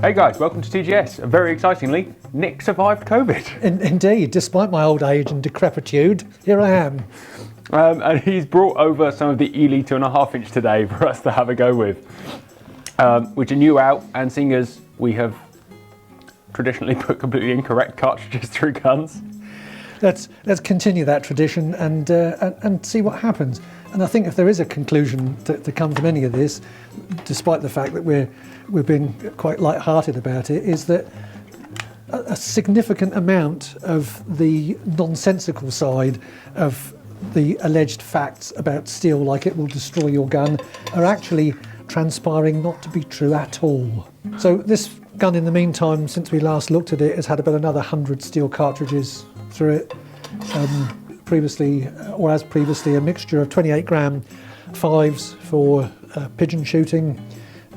Hey guys, welcome to TGS. Very excitingly, Nick survived COVID. Indeed, despite my old age and decrepitude, here I am. And he's brought over some of the Ely 2.5 inch today for us to have a go with, which are new out, and seeing as we have traditionally put completely incorrect cartridges through guns. Let's continue that tradition and see what happens. And I think if there is a conclusion to come from any of this, despite the fact that we've been quite light-hearted about it, is that a significant amount of the nonsensical side of the alleged facts about steel, like it will destroy your gun, are actually transpiring not to be true at all. So this gun, in the meantime, since we last looked at it, has had about another 100 steel cartridges through it. Previously, a mixture of 28 gram 5s for pigeon shooting,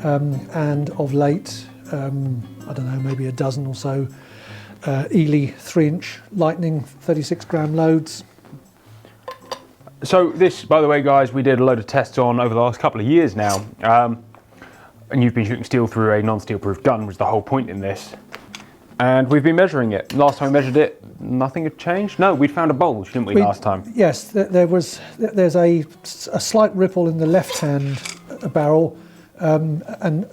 and of late, I don't know, maybe a dozen or so Ely 3-inch Lightning 36 gram loads. So this, by the way, guys, we did a load of tests on over the last couple of years now, and you've been shooting steel through a non-steel proof gun, was the whole point in this. And we've been measuring it. Last time we measured it, nothing had changed. No, we'd found a bulge, didn't we, last time? Yes, there's a slight ripple in the left-hand barrel, and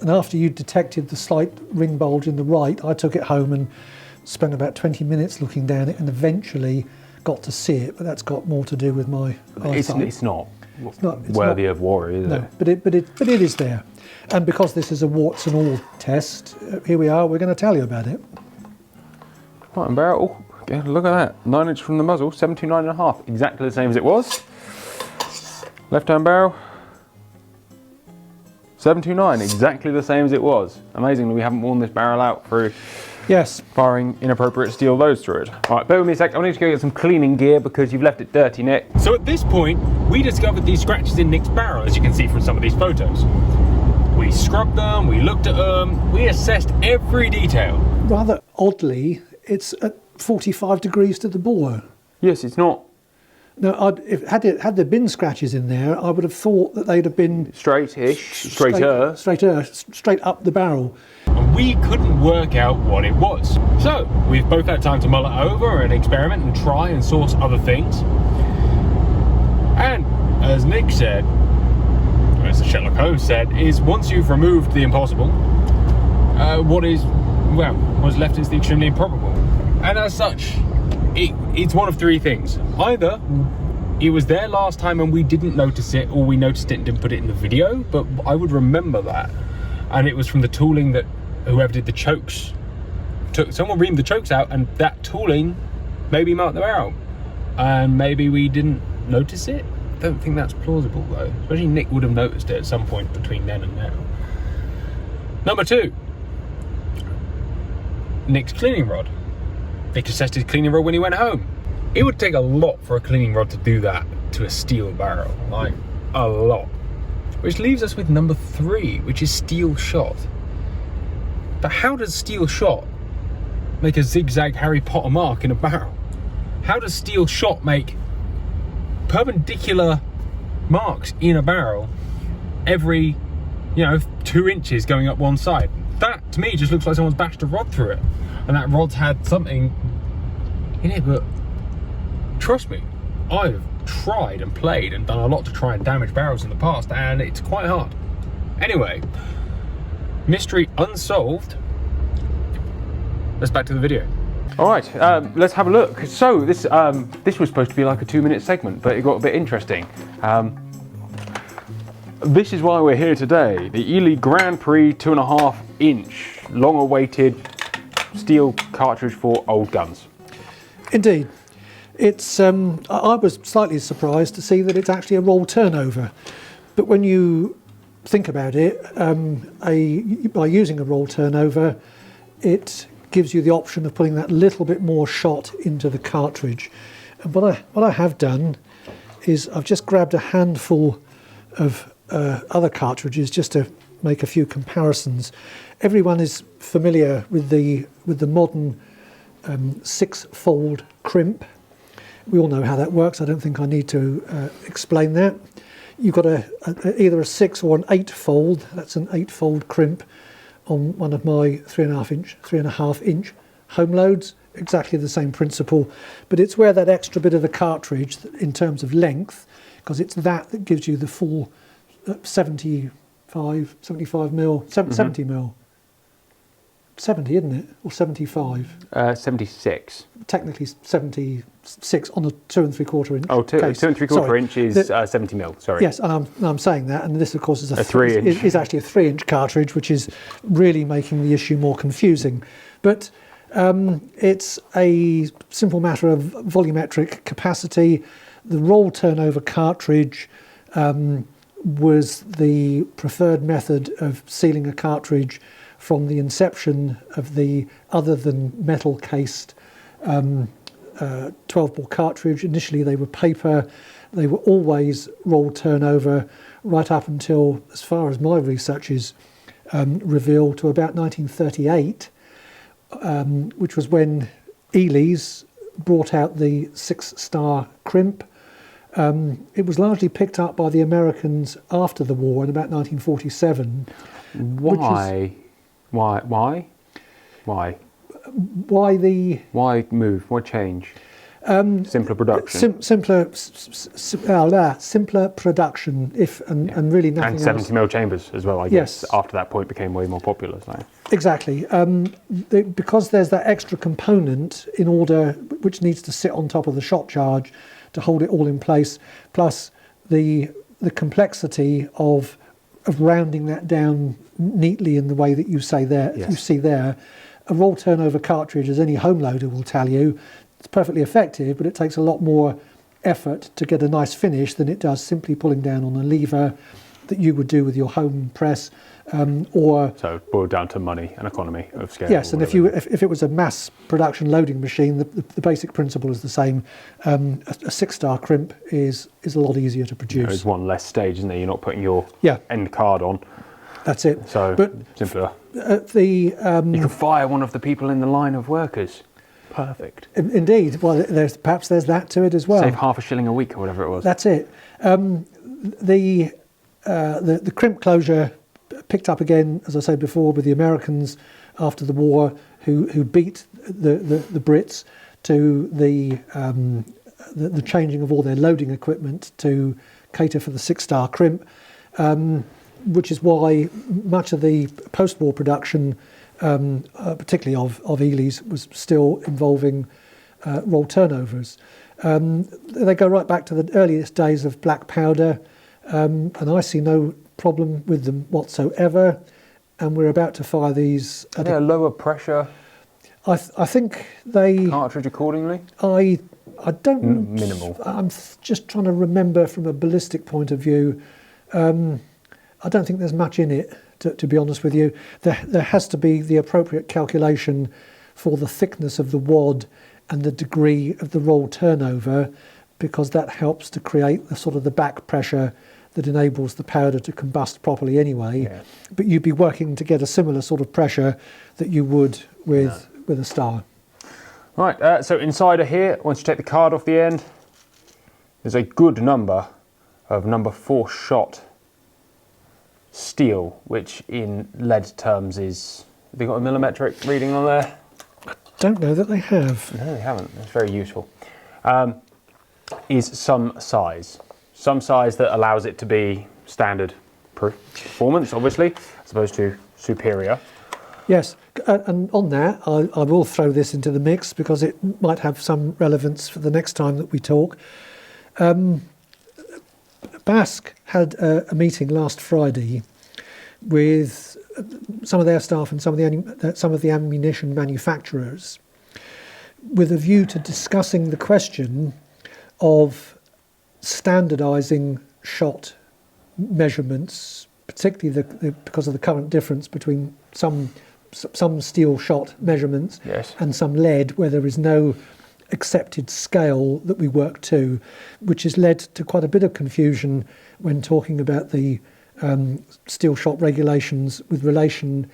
after you detected the slight ring bulge in the right, I took it home and spent about 20 minutes looking down it, and eventually got to see it. But that's got more to do with my eyesight. It's not worthy of worry, is it? But it is there, and because this is a warts and all test, here we are. We're going to tell you about it. Right, and barrel, yeah, look at that, 9 inch from the muzzle, 729.5, exactly the same as it was. Left hand barrel, 729, exactly the same as it was. Amazingly, we haven't worn this barrel out through firing inappropriate steel loads through it. All right, bear with me a sec, I need to go get some cleaning gear because you've left it dirty, Nick. So at this point, we discovered these scratches in Nick's barrel, as you can see from some of these photos. We scrubbed them, we looked at them, we assessed every detail. Rather oddly, it's at 45 degrees to the bore. Yes, it's not. No, had there been scratches in there, I would have thought that they'd have been straight up the barrel. And we couldn't work out what it was. So we've both had time to mull it over and experiment and try and source other things. And as Nick said, as Sherlock Holmes said, is once you've removed the impossible, what's left is the extremely improbable. And as such, it's one of three things. Either it was there last time and we didn't notice it, or we noticed it and didn't put it in the video, but I would remember that. And it was from the tooling that whoever did the chokes took. Someone reamed the chokes out, and that tooling maybe marked the barrel. And maybe we didn't notice it. I don't think that's plausible though. Especially Nick would have noticed it at some point between then and now. Number two, Nick's cleaning rod. Nick assessed his cleaning rod when he went home. It would take a lot for a cleaning rod to do that to a steel barrel, like a lot. Which leaves us with number three, which is steel shot. But how does steel shot make a zigzag Harry Potter mark in a barrel? How does steel shot make perpendicular marks in a barrel every, 2 inches going up one side? That, to me, just looks like someone's bashed a rod through it. And that rod's had something in it, but trust me, I've tried and played and done a lot to try and damage barrels in the past, and it's quite hard. Anyway, mystery unsolved. Let's back to the video. All right, let's have a look. So this was supposed to be like a 2-minute segment, but it got a bit interesting. This is why we're here today. The Ely Grand Prix 2.5 inch long-awaited steel cartridge for old guns. Indeed. It's. I was slightly surprised to see that it's actually a roll turnover, but when you think about it, by using a roll turnover, it gives you the option of putting that little bit more shot into the cartridge. And what I have done is I've just grabbed a handful of other cartridges just to make a few comparisons. Everyone is familiar with the modern 6-fold crimp. We all know how that works. I don't think I need to explain that. You've got either a 6 or an 8-fold. That's an 8-fold crimp on one of my 3.5 inch home loads. Exactly the same principle, but it's where that extra bit of the cartridge, in terms of length, because it's that gives you the full 75 mil, 70 mil. 70, isn't it? Or 75? 76. Technically 76 on a 2 3/4 inch. Oh, 2 case. 2 3/4 Sorry. inch is 70 mil, sorry. Yes, and I'm saying that, and this, of course, is A 3 inch. is actually a 3-inch cartridge, which is really making the issue more confusing. But it's a simple matter of volumetric capacity. The roll turnover cartridge was the preferred method of sealing a cartridge from the inception of the other than metal cased 12-bore cartridge. Initially they were paper. They were always roll turnover right up until, as far as my research is revealed, to about 1938, which was when Ely's brought out the 6-star crimp. It was largely picked up by the Americans after the war in about 1947. Why? Why move? Why change? Simpler production. Simpler production, and really nothing And else. 70 mil chambers as well, I guess. Yes. After that point became way more popular. So. Exactly. Because there's that extra component in order, which needs to sit on top of the shot charge to hold it all in place, plus the complexity of rounding that down neatly in the way that you say there. Yes. You see there, a roll turnover cartridge, as any home loader will tell you, it's perfectly effective, but it takes a lot more effort to get a nice finish than it does simply pulling down on a lever that you would do with your home press, or So it boiled down to money and economy of scale. yes. And if it was a mass production loading machine, the basic principle is the same. A 6-star crimp is a lot easier to produce. There's one less stage, isn't there? You're not putting your Yeah. end card on. That's it. So But simpler. You You can fire one of the people in the line of workers. Perfect. Indeed. Well, there's that to it as well. Save half a shilling a week or whatever it was. That's it. The crimp closure picked up again, as I said before, with the Americans after the war, who beat the Brits to the changing of all their loading equipment to cater for the 6-star crimp, which is why much of the post-war production, particularly of Ely's, was still involving roll turnovers. They go right back to the earliest days of black powder, and I see no problem with them whatsoever. And we're about to fire these. Are they a lower pressure I think they. cartridge accordingly? I don't. Minimal. I'm just trying to remember from a ballistic point of view. I don't think there's much in it, to be honest with you. There has to be the appropriate calculation for the thickness of the wad and the degree of the roll turnover, because that helps to create the sort of the back pressure that enables the powder to combust properly anyway. Yeah. But you'd be working to get a similar sort of pressure that you would with a star. Right, so inside of here, once you take the card off the end, there's a good number of number 4 shot steel, which in lead terms is, have they got a millimetric reading on there? Don't know that they have. No, they haven't. That's very useful. Is some size that allows it to be standard performance, obviously, as opposed to superior. Yes, and on that, I will throw this into the mix because it might have some relevance for the next time that we talk. Basque had a meeting last Friday with some of their staff and some of the ammunition manufacturers, with a view to discussing the question of standardising shot measurements, particularly because of the current difference between some steel shot measurements Yes. and some lead, where there is no accepted scale that we work to, which has led to quite a bit of confusion when talking about the steel shot regulations with relation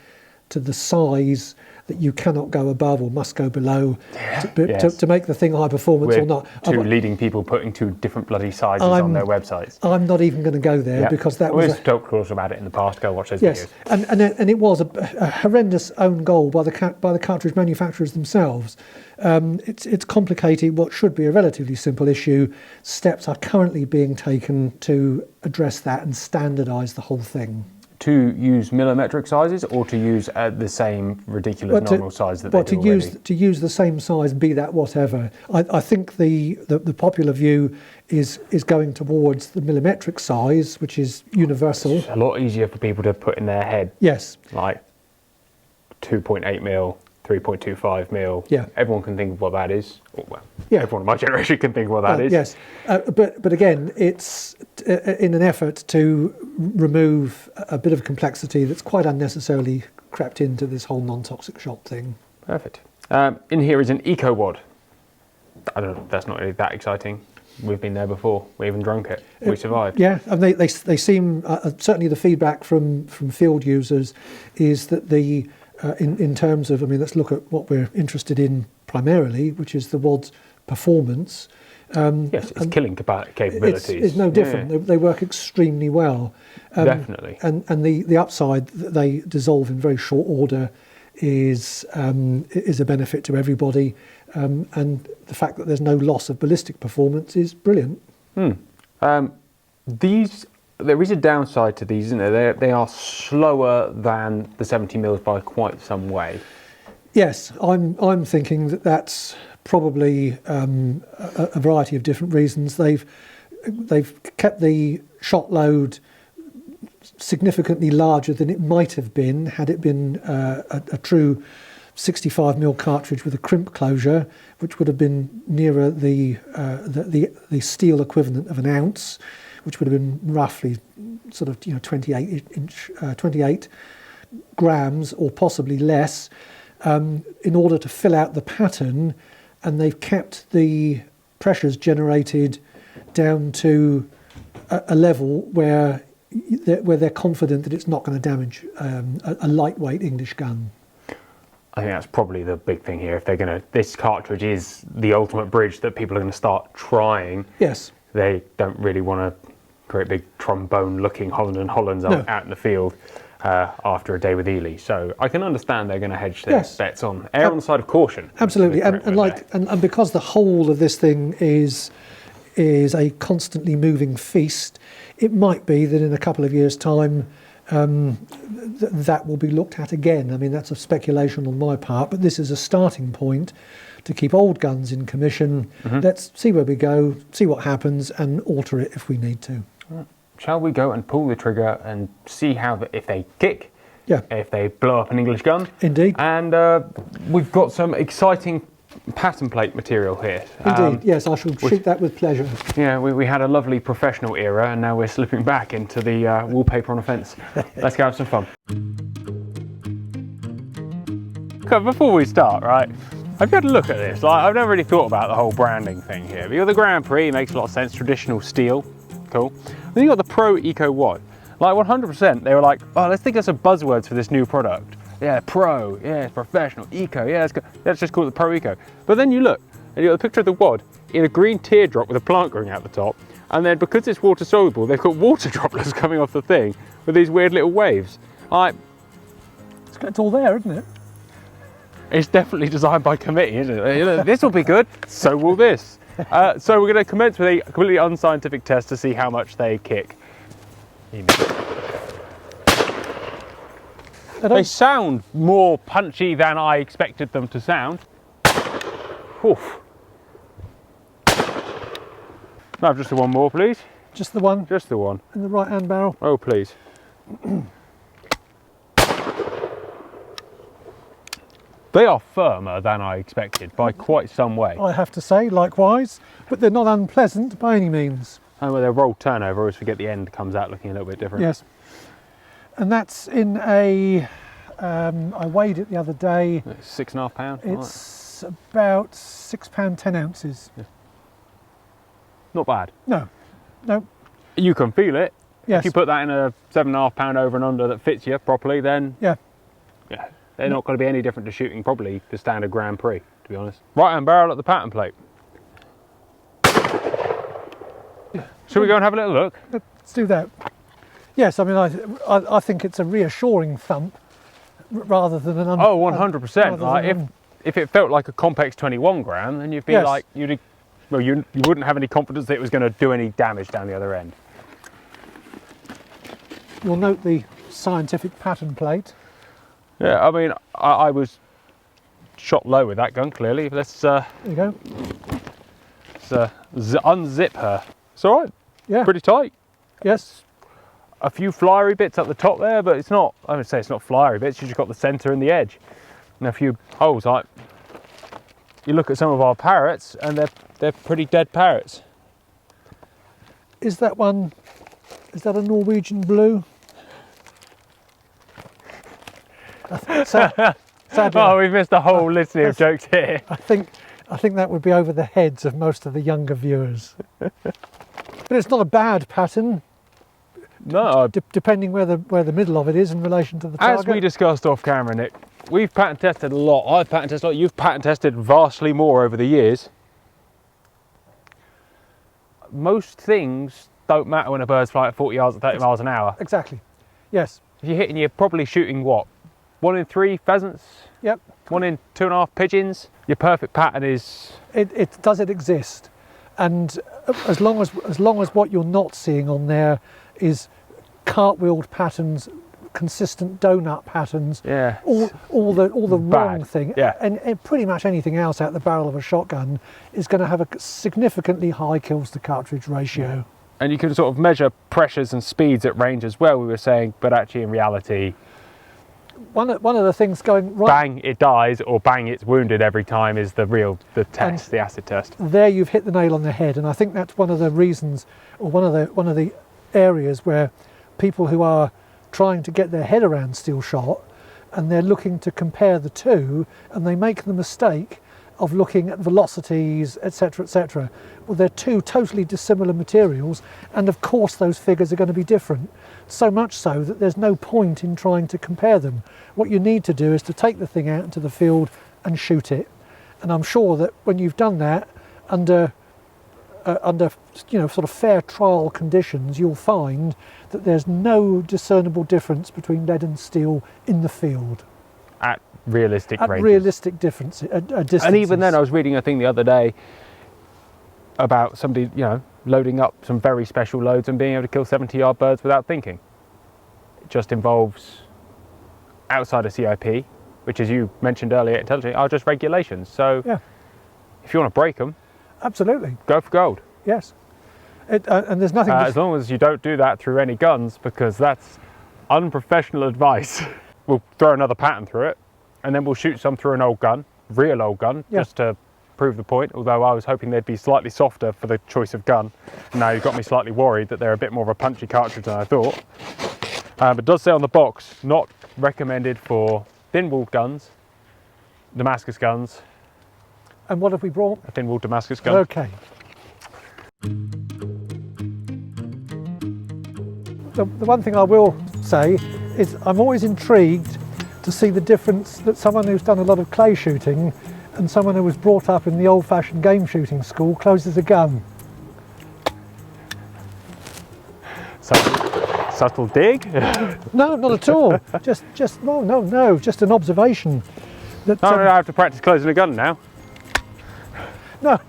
to the size that you cannot go above or must go below Yes. to make the thing high performance We're or not. two leading people putting two different bloody sizes on their websites. I'm not even going to go there Yeah. because that We've was talked about it in the past. Go watch those yes, videos. and it was a horrendous own goal by the cartridge manufacturers themselves. It's complicated what should be a relatively simple issue. Steps are currently being taken to address that and standardise the whole thing. To use millimetric sizes or to use the same ridiculous normal size that they do already? To use the same size, be that whatever. I think the popular view is going towards the millimetric size, which is universal. It's a lot easier for people to put in their head. Yes. Like 2.8 mil, 3.25 mil. Yeah. Everyone can think of what that is. Well, Yeah. everyone in my generation can think of what that is. Yes, but again, it's in an effort to remove a bit of complexity that's quite unnecessarily crept into this whole non-toxic shop thing. Perfect. In here is an eco wad. I don't know. That's not really that exciting. We've been there before. We even drunk it. We survived. Yeah, and they seem certainly the feedback from field users is that the in terms of, I mean, let's look at what we're interested in primarily, which is the wad's performance. Yes, its killing capabilities. It's no different. Yeah. They work extremely well. Definitely. And the upside that they dissolve in very short order is a benefit to everybody. And the fact that there's no loss of ballistic performance is brilliant. There is a downside to these, isn't there? They are slower than the 70 mils by quite some way. Yes, I'm thinking that that's probably a variety of different reasons. They've kept the shot load significantly larger than it might have been had it been a true 65mm cartridge with a crimp closure, which would have been nearer the steel equivalent of an ounce, which would have been roughly sort of 28 grams or possibly less, in order to fill out the pattern, and they've kept the pressures generated down to a level where they're confident that it's not going to damage a lightweight English gun. I think that's probably the big thing here. If they're going to, this cartridge is the ultimate bridge that people are going to start trying. Yes. They don't really want to create big trombone-looking Holland and Hollands out in the field after a day with Ely. So I can understand they're going to hedge their bets on err on the side of caution. Absolutely, and because the whole of this thing is a constantly moving feast, it might be that in a couple of years' time that will be looked at again. I mean, that's a speculation on my part, but this is a starting point to keep old guns in commission. Let's see where we go, see what happens, and alter it if we need to. Shall we go and pull the trigger and see if they kick, Yeah. if they blow up an English gun? Indeed. And we've got some exciting pattern plate material here. Indeed, yes, I shall treat that with pleasure. Yeah, we had a lovely professional era, and now we're slipping back into the wallpaper on a fence. Let's go have some fun. Okay, before we start, right, I've had a look at this. Like, I've never really thought about the whole branding thing here. But you got the Grand Prix, makes a lot of sense, traditional steel, cool. Then you got the Pro Eco Wad. Like 100%, they were like, oh, let's think of some buzzwords for this new product. Yeah, Pro, yeah, it's professional, Eco, yeah, let's just call it the Pro Eco. But then you look, and you got the picture of the wad in a green teardrop with a plant growing out the top, and then because it's water soluble, they've got water droplets coming off the thing with these weird little waves. It's all there, isn't it? It's definitely designed by committee, isn't it? This will be good, so will this. So we're going to commence with a completely unscientific test to see how much they kick. They sound more punchy than I expected them to sound. Oof. No, just the one more, please. Just the one? Just the one. In the right-hand barrel? Oh, please. They are firmer than I expected by quite some way. I have to say, likewise, but they're not unpleasant by any means. And with their roll turnover, always forget the end comes out looking a little bit different. Yes. And that's in a, I weighed it the other day. It's £6.5. It's about £6 10 ounces. Yeah. Not bad. No. You can feel it. Yes. If you put that in a £7.5 over and under that fits you properly, then yeah, Yeah, they're not going to be any different to shooting probably the standard Grand Prix, to be honest. Right hand barrel at the pattern plate. Should we go and have a little look? Let's do that. Yes, I mean, I think it's a reassuring thump rather than an... Oh, 100%. Like, if it felt like a Compex 21 gram, then you'd be like, you wouldn't have any confidence that it was going to do any damage down the other end. You'll note the scientific pattern plate. Yeah, I mean, I was shot low with that gun, clearly. Let's, there you go. Let's unzip her. It's all right. Yeah. Pretty tight. Yes. A few flyery bits at the top there, but it's not, I would say it's not flyery bits, you just got the centre and the edge. And a few holes. Like, you look at some of our parrots and they're pretty dead parrots. Is that a Norwegian blue? Sadly, Oh, we've missed a whole litany of jokes here. I think that would be over the heads of most of the younger viewers. But it's not a bad pattern. No. Depending where the middle of it is in relation to the target. As we discussed off camera, Nick, we've pattern tested a lot. I've pattern tested a lot. You've pattern tested vastly more over the years. Most things don't matter when a bird's flying at 40 yards at 30 miles an hour. Exactly. Yes. If you're hitting, you're probably shooting what? 1 in 3 pheasants? Yep. 1 in 2.5 pigeons? Your perfect pattern is... Does it exist? And as long as what you're not seeing on there is cartwheeled patterns, consistent donut patterns, yeah, all the wrong thing, yeah. and pretty much anything else out the barrel of a shotgun is going to have a significantly high kills to cartridge ratio. And you can sort of measure pressures and speeds at range as well, we were saying, but actually in reality, one of the things going right, bang it dies or bang it's wounded every time is the test, the acid test. There you've hit the nail on the head, and I think that's one of the reasons, or one of the areas where people who are trying to get their head around steel shot and they're looking to compare the two, and they make the mistake of looking at velocities, etc., etc. Well, they're two totally dissimilar materials, and of course those figures are going to be different, so much so that there's no point in trying to compare them. What you need to do is to take the thing out into the field and shoot it, and I'm sure that when you've done that under sort of fair trial conditions, you'll find that there's no discernible difference between lead and steel in the field. At realistic ranges. Realistic distances. And even then, I was reading a thing the other day about somebody, loading up some very special loads and being able to kill 70-yard birds without thinking. It just involves, outside of CIP, which, as you mentioned earlier, intelligently, are just regulations. So yeah. If you want to break them, absolutely, go for gold. Yes. And there's nothing... as long as you don't do that through any guns, because that's unprofessional advice. We'll throw another pattern through it, and then we'll shoot some through an old gun, real old gun, yeah. just to prove the point, although I was hoping they'd be slightly softer for the choice of gun. Now you've got me slightly worried that they're a bit more of a punchy cartridge than I thought. But it does say on the box, not recommended for thin-walled guns, Damascus guns. And what have we brought? A thin-walled Damascus gun. Okay. The one thing I will say is I'm always intrigued to see the difference that someone who's done a lot of clay shooting and someone who was brought up in the old-fashioned game shooting school closes a gun. Subtle dig? No, not at all. just no. Just an observation. That, I have to practice closing a gun now. No.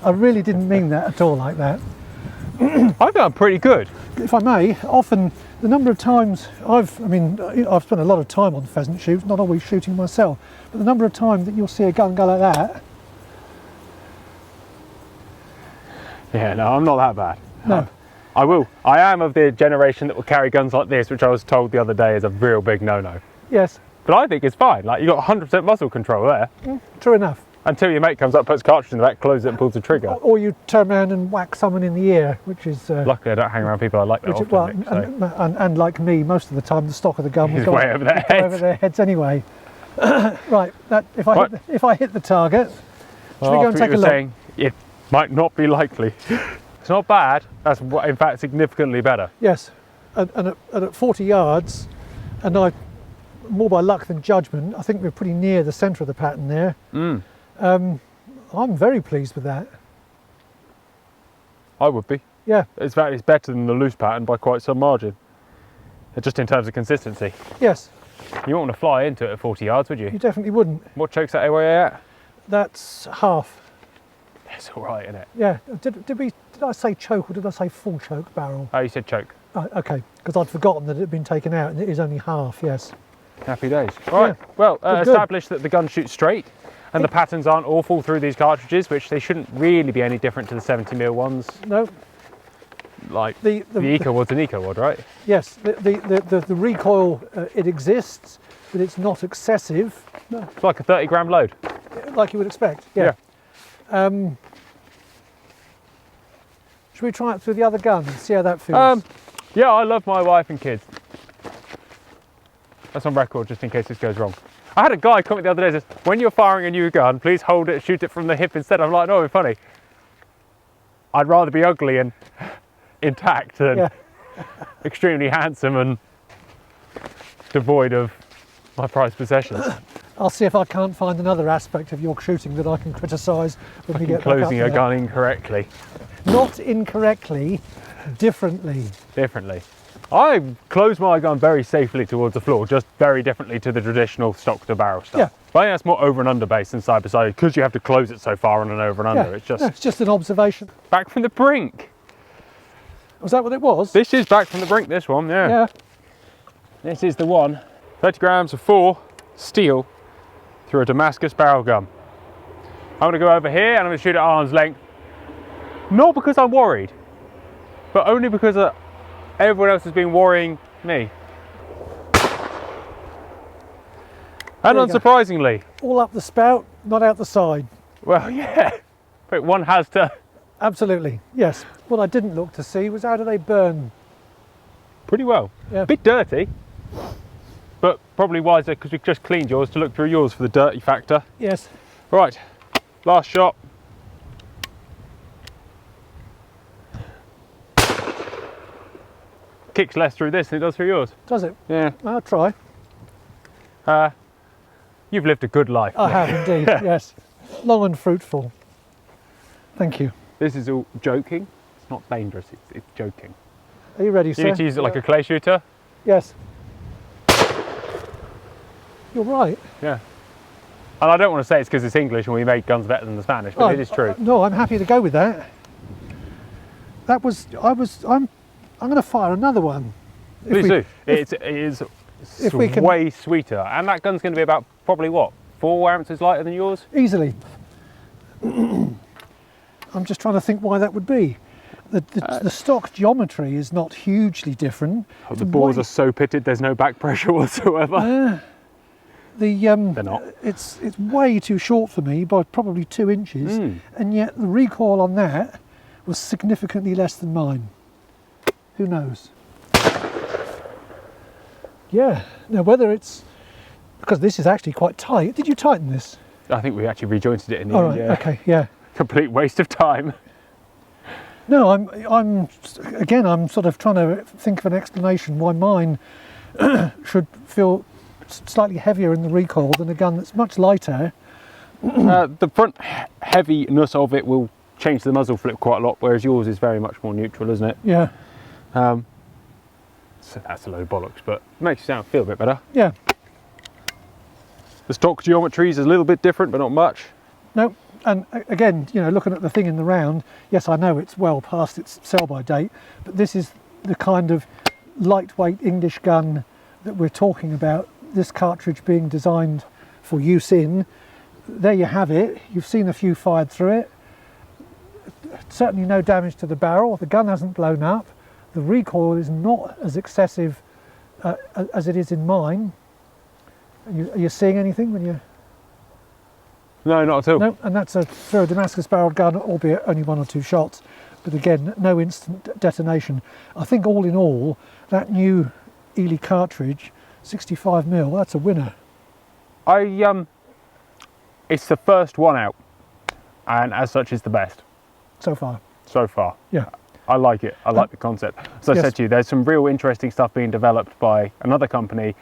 I really didn't mean that at all like that. I think I'm pretty good. If I may, often the number of times I've spent a lot of time on pheasant shoots, not always shooting myself, but the number of times that you'll see a gun go like that. Yeah, no, I'm not that bad. No. I am of the generation that will carry guns like this, which I was told the other day is a real big no-no. Yes. But I think it's fine. Like, you've got 100% muscle control there. True enough. Until your mate comes up, puts cartridge in the back, closes it and pulls the trigger. Or you turn around and whack someone in the ear, which is... Luckily I don't hang around people I like that often, Nick, so. and like me, most of the time the stock of the gun will go way over their heads. Over their heads anyway. Right, if I hit the target, should we go and take a look? Saying it might not be likely. It's not bad. That's in fact significantly better. Yes, and at 40 yards, and I more by luck than judgment. I think we're pretty near the centre of the pattern there. I'm very pleased with that. I would be. Yeah. It's better than the loose pattern by quite some margin. Just in terms of consistency. Yes. You wouldn't want to fly into it at 40 yards, would you? You definitely wouldn't. What choke's that AYA at? That's half. That's all right, isn't it? Yeah. Did I say choke or did I say full choke barrel? Oh, you said choke. Oh, okay, because I'd forgotten that it had been taken out and it is only half, yes. Happy days. Right, Yeah. well, Good. established that the gun shoots straight and the patterns aren't awful through these cartridges, which they shouldn't really be any different to the 70mm ones. No. Like The Eco Wad's an Eco Wad, right? Yes, the recoil, it exists, but it's not excessive, It's like a 30-gram load. like you would expect. Yeah. Should we try it through the other gun and see how that feels? Yeah, I love my wife and kids. That's on record, just in case this goes wrong. I had a guy comment the other day, says, when you're firing a new gun, please hold it, shoot it from the hip instead. I'm like, no, it's funny. I'd rather be ugly and intact than extremely handsome and devoid of my prized possessions. I'll see if I can't find another aspect of your shooting that I can criticise when we get back up Closing a there. gun incorrectly. Not incorrectly, differently. Differently. I close my gun very safely towards the floor, just very differently to the traditional stock to barrel stuff. Yeah. But I think that's more over and under based than side by side because you have to close it so far on and over and under. Yeah. It's just No, it's just an observation. back from the brink. Was that what it was? This is back from the brink, this one, yeah. Yeah. This is the one. 30 grams of 4 steel through a Damascus barrel gun. I'm going to go over here and I'm going to shoot at arm's length. Not because I'm worried, but only because everyone else has been worrying me. And There you go. unsurprisingly, All up the spout, not out the side. well, yeah, but one has to. Absolutely, yes. What I didn't look to see was how do they burn? Pretty well. Yeah. A bit dirty, but probably wiser because we've just cleaned yours to look through yours for the dirty factor. Yes. Right, last shot. Kicks less through this than it does through yours. Does it? Yeah. I'll try. You've lived a good life. I have indeed, yes. Long and fruitful. Thank you. This is all joking. It's not dangerous, it's joking. Are you ready, You sir? need to use it like a clay shooter. Yes. You're right. Yeah. And I don't want to say it's because it's English and we make guns better than the Spanish, but it is true. No, I'm happy to go with that. I'm going to fire another one. Please do. It is if we can- way sweeter. And that gun's going to be about probably what? 4 ounces lighter than yours? Easily. I'm just trying to think why that would be. The stock geometry is not hugely different. Oh, the bores are so pitted, there's no back pressure whatsoever. They're not. It's way too short for me by probably 2 inches, and yet the recoil on that was significantly less than mine. Who knows? Yeah. Now whether it's because this is actually quite tight. Did you tighten this? I think we actually rejointed it in the All end. right. Yeah. Okay. Yeah. Complete waste of time. No, I'm sort of trying to think of an explanation why mine should feel slightly heavier in the recoil than a gun that's much lighter. The front heaviness of it will change the muzzle flip quite a lot, whereas yours is very much more neutral, isn't it? Yeah. So that's a load of bollocks, but it makes you feel a bit better. Yeah. The stock geometry is a little bit different, but not much. No. And again, looking at the thing in the round, yes, I know it's well past its sell-by date, but this is the kind of lightweight English gun that we're talking about, this cartridge being designed for use in. There you have it. You've seen a few fired through it. Certainly no damage to the barrel. The gun hasn't blown up. The recoil is not as excessive as it is in mine. Are you seeing anything when you... No, not at all. No, and that's for a Damascus barrel gun, albeit only 1 or 2 shots. But again, no instant detonation. I think all in all, that new Ely cartridge, 65mm, that's a winner. It's the first one out, and as such, it's the best So far. so far. Yeah. I like it. I like the concept. As I Yes. said to you, there's some real interesting stuff being developed by another company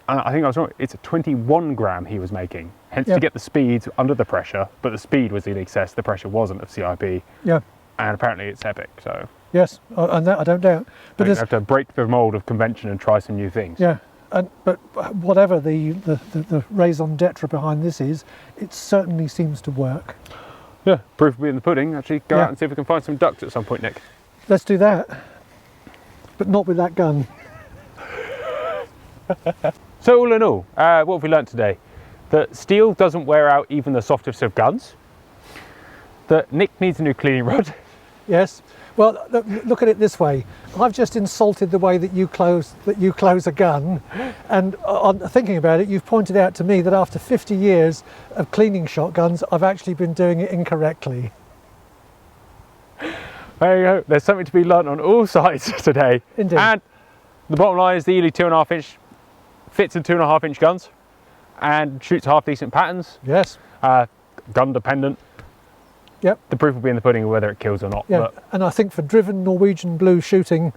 and I think I was wrong, it's a 21 gram he was making. Hence Yeah. to get the speed under the pressure, but the speed was in excess, the pressure wasn't of CIP. Yeah. And apparently it's epic, so Yes, and that I don't doubt. But you there's, have to break the mold of convention and try some new things. yeah, but whatever the raison d'etre behind this is, it certainly seems to work. Yeah, proof will be in the pudding. Actually, go Yeah. out and see if we can find some ducks at some point, Nick. Let's do that, but not with that gun. So all in all, what have we learnt today? That steel doesn't wear out even the softest of guns. That Nick needs a new cleaning rod. Yes. Well, look at it this way. I've just insulted the way that you close a gun, and on thinking about it, you've pointed out to me that after 50 years of cleaning shotguns, I've actually been doing it incorrectly. There you go. There's something to be learnt on all sides today. Indeed. And the bottom line is the Ely 2.5 inch fits in 2.5 inch guns and shoots half decent patterns. Yes. Gun dependent. Yep. The proof will be in the pudding whether it kills or not. Yeah. But And I think for driven Norwegian blue shooting,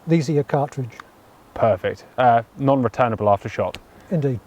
these are your cartridge. perfect. Non-returnable after shot. Indeed.